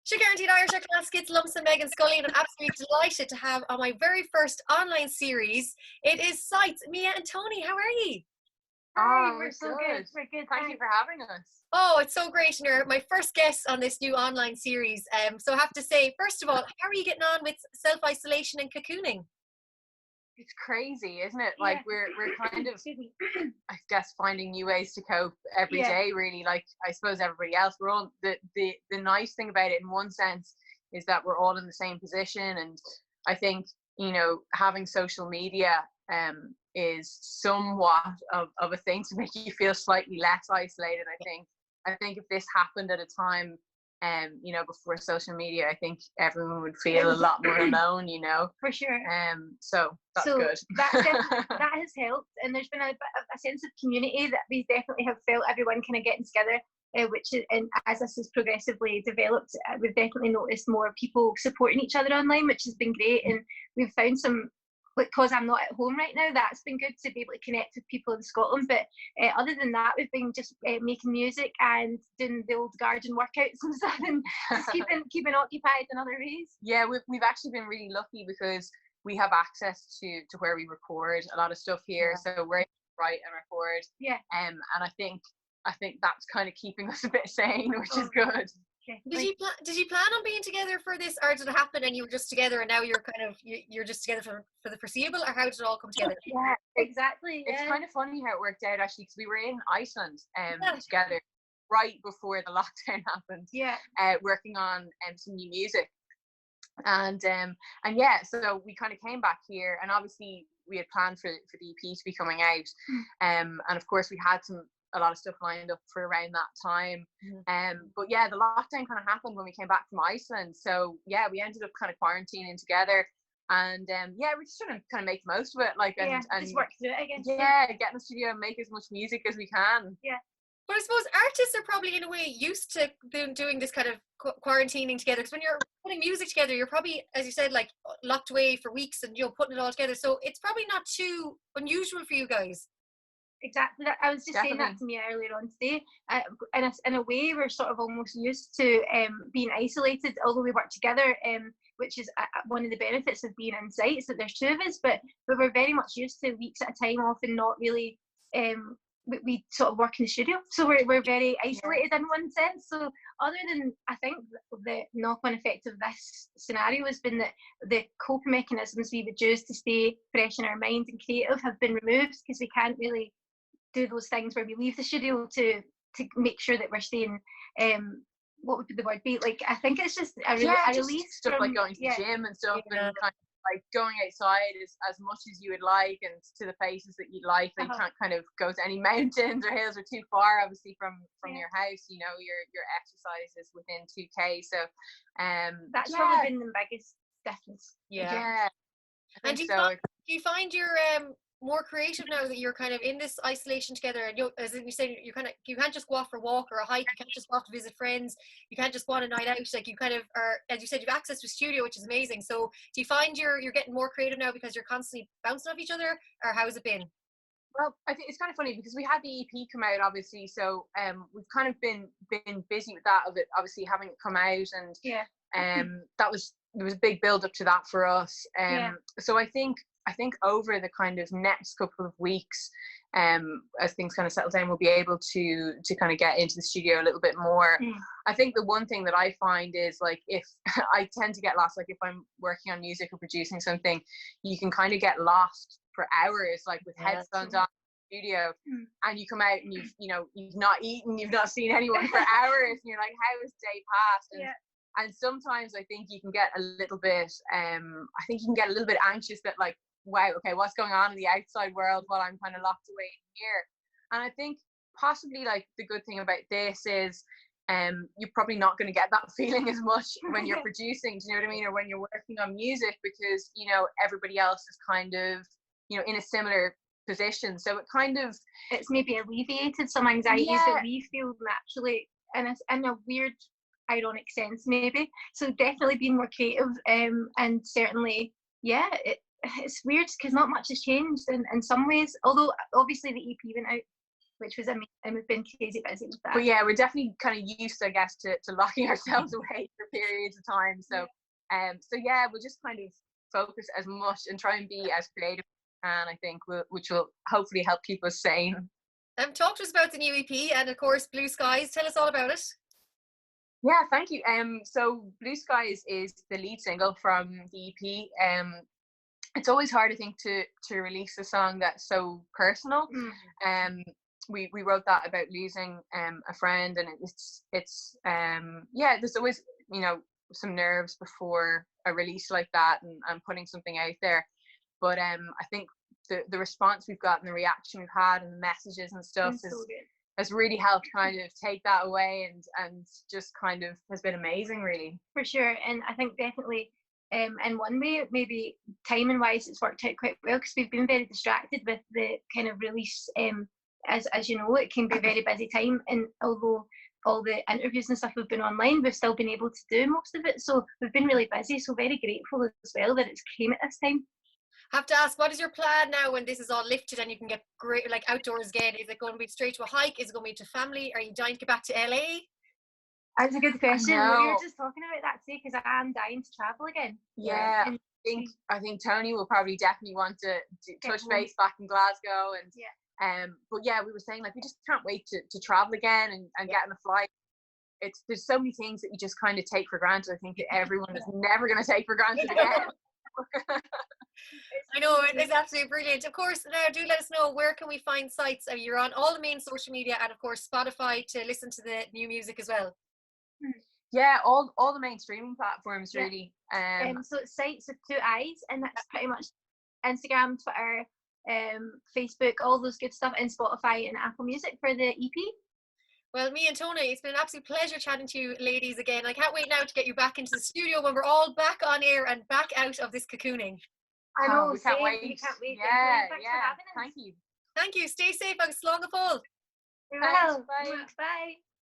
She guaranteed Irish class kids, Lumps and Megan Scully, and I'm absolutely delighted to have on my very first online series. It is SIIGHTS. Mia and Toni, how are you? Hi, we're so good. We're good. Thank you for having us. Oh, it's so great. And you're my first guest on this new online series. So I have to say, first of all, how are you getting on with self-isolation and cocooning? It's crazy, isn't it? Like we're kind of, I guess, finding new ways to cope every day. Really, like I suppose everybody else. We're all the nice thing about it, in one sense, is that we're all in the same position, and I think having social media is somewhat of a thing to make you feel slightly less isolated. I think if this happened at a time before social media, I think everyone would feel a lot more alone, For sure. So that's good. that has helped, and there's been a sense of community that we definitely have felt, everyone kind of getting together, which is, and as this has progressively developed, we've definitely noticed more people supporting each other online, which has been great. And we've found some, because I'm not at home right now, that's been good to be able to connect with people in Scotland. But other than that, we've been just making music and doing the old garden workouts and stuff, and just keeping occupied in other ways. Yeah, we've actually been really lucky because we have access to where we record a lot of stuff here, so we're able to write and record. Yeah. And I think that's kind of keeping us a bit sane, which is good. Did you plan on being together for this, or did it happen and you were just together and now you're just together for the foreseeable, or how did it all come together? Yeah, exactly. It's kind of funny how it worked out, actually, because we were in Iceland together right before the lockdown happened. Yeah. Working on some new music, and so we kind of came back here, and obviously we had planned for the EP to be coming out, and of course we had a lot of stuff lined up for around that time. But yeah, the lockdown kind of happened when we came back from Iceland. So yeah, we ended up kind of quarantining together, and we're just trying to kind of make the most of it, and just work through it, I guess. Yeah, get in the studio and make as much music as we can. Yeah. But I suppose artists are probably in a way used to doing this kind of quarantining together, because when you're putting music together, you're probably, as you said, like locked away for weeks and putting it all together. So it's probably not too unusual for you guys. Exactly. I was just saying that to me earlier on today. In a way, we're sort of almost used to being isolated, although we work together, which is one of the benefits of being in SIIGHTS, that there's two of us, but we're very much used to weeks at a time off, and not really, we sort of work in the studio. So we're very isolated in one sense. So other than, I think the knock-on effect of this scenario has been that the coping mechanisms we would use to stay fresh in our mind and creative have been removed, because we can't really do those things where we leave the studio to make sure that we're staying, what would the word be, like, I think it's just a release stuff, like going to the gym and stuff, and kind of like going outside as much as you would like, and to the places that you'd like. You can't kind of go to any mountains or hills, or too far obviously from your house. Your exercise is within 2k, so that's probably been the biggest difference. And do you find you're more creative now that you're kind of in this isolation together, and as you say, you can't just go off for a walk or a hike, you can't just go off to visit friends, you can't just go on a night out, like you kind of are, as you said, you've access to a studio, which is amazing. So do you find you're getting more creative now because you're constantly bouncing off each other, or how has it been? Well, I think it's kind of funny because we had the EP come out, obviously, so we've kind of been busy with that, of it obviously having it come out, and there was a big build up to that for us. So I think over the kind of next couple of weeks, as things kind of settle down, we'll be able to kind of get into the studio a little bit more. I think the one thing that I find is, like, if I tend to get lost, like if I'm working on music or producing something, you can kind of get lost for hours, like with headphones on in the studio, and you come out and you've not eaten, you've not seen anyone for hours, and you're like, how has the day passed? And sometimes I think you can get a little bit anxious that, like, wow, okay, what's going on in the outside world while I'm kind of locked away in here. And I think possibly, like, the good thing about this is you're probably not going to get that feeling as much when you're producing, do you know what I mean, or when you're working on music, because everybody else is kind of in a similar position. So it's maybe alleviated some anxieties that we feel naturally, and it's in a weird ironic sense maybe. So definitely being more creative, and certainly it's weird because not much has changed in some ways, although obviously the EP went out which was amazing, and we've been crazy busy with that. But yeah, we're definitely kind of used, I guess, to locking ourselves away for periods of time. So so yeah, we'll just kind of focus as much and try and be as creative as we can, I think, which will hopefully help keep us sane. Talk to us about the new EP and of course Blue Skies. Tell us all about it. Yeah, thank you. So Blue Skies is the lead single from the EP. It's always hard, I think, to release a song that's so personal. We wrote that about losing a friend, and it's yeah, there's always, you know, some nerves before a release like that and putting something out there. But I think the response we've got and the reaction we've had and the messages and stuff has really helped kind of take that away, and just kind of has been amazing, really. For sure. And I think definitely in one way, maybe timing wise, it's worked out quite well, because we've been very distracted with the kind of release. As you know, it can be a very busy time, and although all the interviews and stuff have been online, we've still been able to do most of it, so we've been really busy, so very grateful as well that it's came at this time. Have to ask, what is your plan now when this is all lifted and you can get great, like, outdoors again? Is it going to be straight to a hike? Is it going to be to family? Are you dying to get back to LA? That's a good question. We were just talking about that today, because I am dying to travel again. Yeah, I think Toni will probably definitely want to touch base back in Glasgow, and but yeah, we were saying, like, we just can't wait to travel again and get on a flight. There's so many things that you just kind of take for granted. I think that everyone is never going to take for granted again. I know, it's absolutely brilliant. Of course, now do let us know, where can we find sites? You're on all the main social media, and of course Spotify to listen to the new music as well. Yeah, all the main streaming platforms, really. So it's SIIGHTS with 2 I's, and that's pretty much Instagram, Twitter, Facebook, all those good stuff, and Spotify and Apple Music for the EP. Well, me and Toni, it's been an absolute pleasure chatting to you ladies again. I can't wait now to get you back into the studio when we're all back on air and back out of this cocooning. I know, we can't wait. We can't wait. Yeah, Thanks for having us. Thank you. Thank you. Stay safe. I'm Slán go full. Bye.